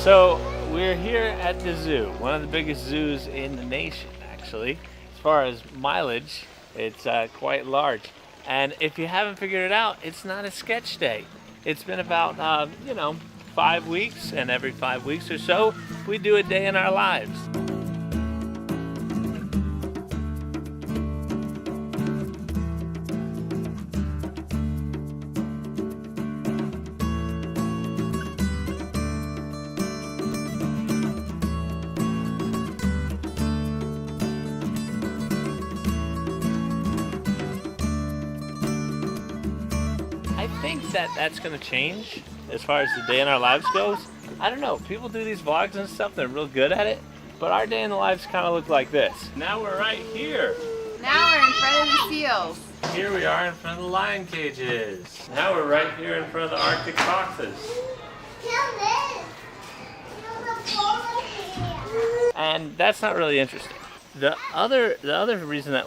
So we're here at the zoo, one of the biggest zoos in the nation actually. As far as mileage, it's quite large. And if you haven't figured it out, it's not a sketch day. It's been about, 5 weeks, and every 5 weeks or so, we do a day in our lives. I think that's going to change as far as the day in our lives goes. I don't know, people do these vlogs and stuff, they're real good at it, but our day in the lives kind of look like this. Now we're right here. Now we're in front of the seals. Here we are in front of the lion cages. Now we're right here in front of the Arctic foxes. And that's not really interesting. The other reason that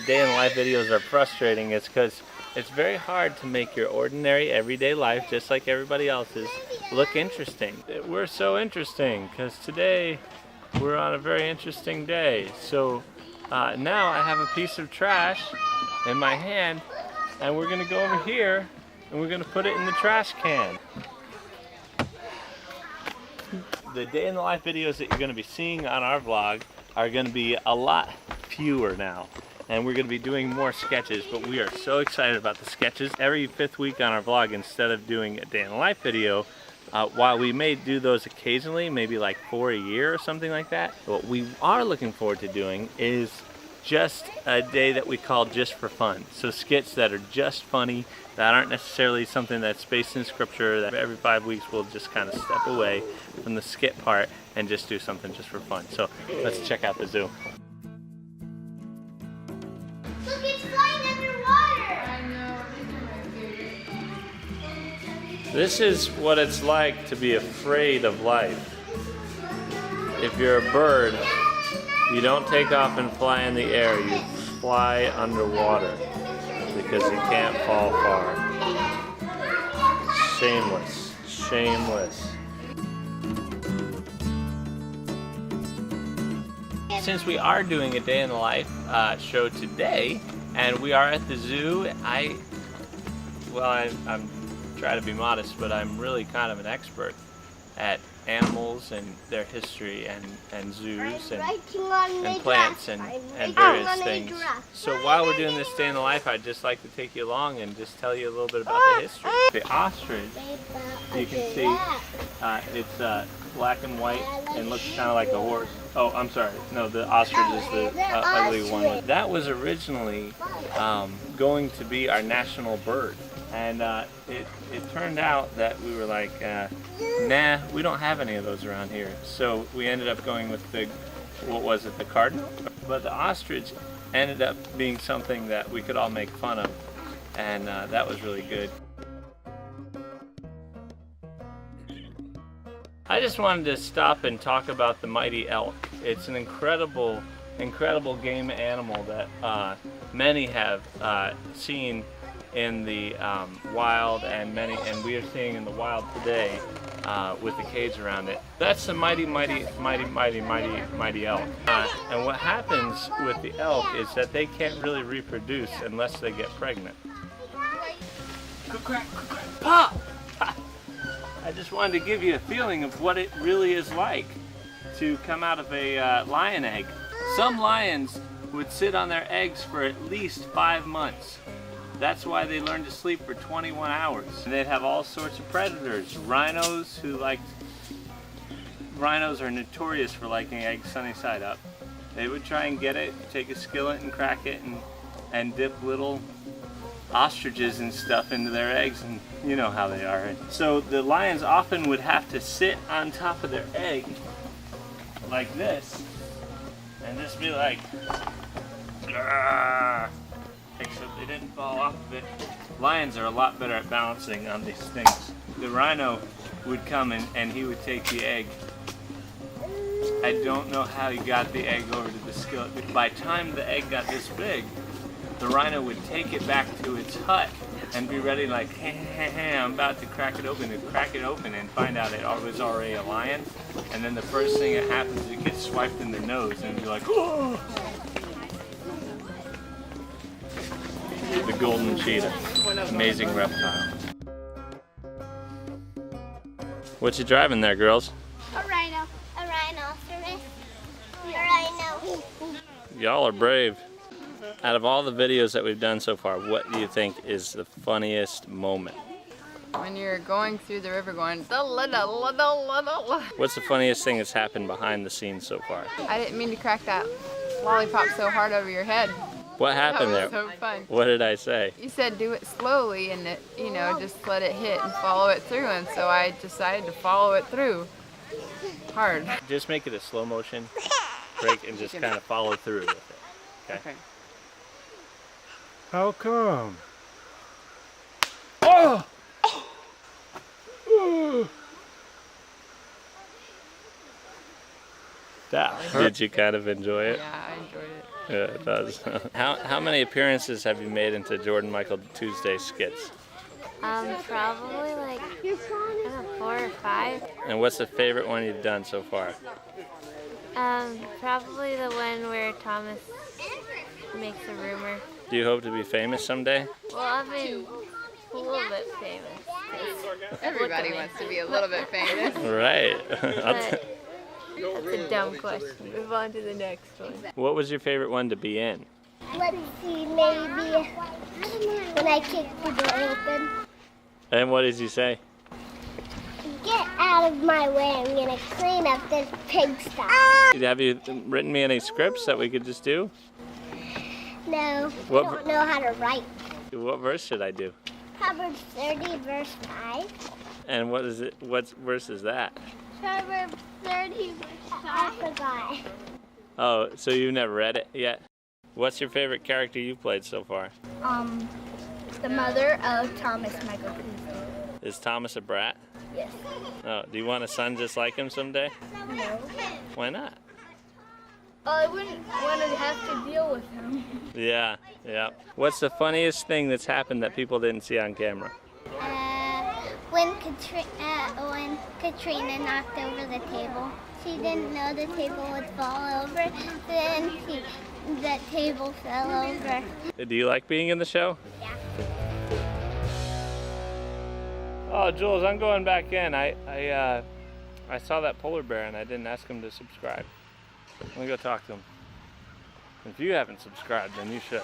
day in the life videos are frustrating is because it's very hard to make your ordinary everyday life, just like everybody else's, look interesting. We're so interesting because today we're on a very interesting day. So now I have a piece of trash in my hand, and we're gonna go over here and we're gonna put it in the trash can. The day in the life videos that you're gonna be seeing on our vlog are gonna be a lot fewer now. And we're going to be doing more sketches, but we are so excited about the sketches. Every 5th week on our vlog, instead of doing a day in the life video, while we may do those occasionally, maybe like 4 a year or something like that, what we are looking forward to doing is just a day that we call just for fun. So skits that are just funny, that aren't necessarily something that's based in scripture, that every 5 weeks we'll just kind of step away from the skit part and just do something just for fun. So let's check out the zoo. Look, it's flying underwater! I know, these are my favorite. This is what it's like to be afraid of life. If you're a bird, you don't take off and fly in the air, you fly underwater because you can't fall far. Shameless, shameless. Since we are doing a day in the life show today, and we are at the zoo, I'm trying to be modest, but I'm really kind of an expert at animals and their history and zoos and plants and various things. So while we're doing this day in the life, I'd just like to take you along and just tell you a little bit about the history. The ostrich, you can see, it's black and white and looks kind of like a horse. Oh, I'm sorry. No, the ostrich is the ugly one. That was originally going to be our national bird. And it turned out that we were like, nah, we don't have any of those around here. So we ended up going with the cardinal? But the ostrich ended up being something that we could all make fun of. And that was really good. I just wanted to stop and talk about the mighty elk. It's an incredible game animal that many have seen in the wild, and we are seeing in the wild today with the cage around it. That's the mighty elk. And what happens with the elk is that they can't really reproduce unless they get pregnant. Pop! I just wanted to give you a feeling of what it really is like to come out of a lion egg. Some lions would sit on their eggs for at least 5 months. That's why they learn to sleep for 21 hours. And they'd have all sorts of predators. Rhinos are notorious for liking eggs sunny side up. They would try and get it, take a skillet and crack it and dip little ostriches and stuff into their eggs, and you know how they are. So the lions often would have to sit on top of their egg like this and just be like, "Grrr," except they didn't fall off of it. Lions are a lot better at balancing on these things. The rhino would come and he would take the egg. I don't know how he got the egg over to the skillet, but by the time the egg got this big, the rhino would take it back to its hut and be ready like, hey, I'm about to crack it open, and crack it open and find out it was already a lion, and then the first thing that happens is it gets swiped in the nose and be like, oh! The golden cheetah, amazing reptile. What you driving there, girls? A rhino. A rhinoceros. A rhino. Y'all are brave. Out of all the videos that we've done so far, what do you think is the funniest moment? When you're going through the river going, What's the funniest thing that's happened behind the scenes so far? I didn't mean to crack that lollipop so hard over your head. What happened That there? was so fun. What did I say? You said do it slowly and it, you know, just let it hit and follow it through, and so I decided to follow it through hard. Just make it a slow motion break and just kind of follow through with it. Okay? How come? Oh! That hurt. Did you kind of enjoy it? Yeah, I enjoyed it. Yeah, it does. How many appearances have you made into Jordan Michael Tuesday skits? Probably like 4 or 5. And what's the favorite one you've done so far? Probably the one where Thomas makes a rumor. Do you hope to be famous someday? Well, I've been a little bit famous. Everybody wants to be a little bit famous. Right. That's a dumb question. Move on to the next one. What was your favorite one to be in? Let's see, maybe when I kick the door open. And what did you say? Get out of my way, I'm gonna clean up this pigsty. Have you written me any scripts that we could just do? No, I What don't know how to write. What verse should I do? Proverbs 30, verse 5. And what is it? What verse is that? Proverbs 30, verse 5. I forgot. Oh, so you've never read it yet? What's your favorite character you've played so far? The mother of Thomas Michael Tuesday. Is Thomas a brat? Yes. Oh, do you want a son just like him someday? No. Why not? I wouldn't want to have to deal with him. Yeah, yeah. What's the funniest thing that's happened that people didn't see on camera? When Katrina knocked over the table, she didn't know the table would fall over. Then the table fell over. Do you like being in the show? Yeah. Oh, Jules, I'm going back in. I saw that polar bear and I didn't ask him to subscribe. Let me go talk to him. If you haven't subscribed, then you should.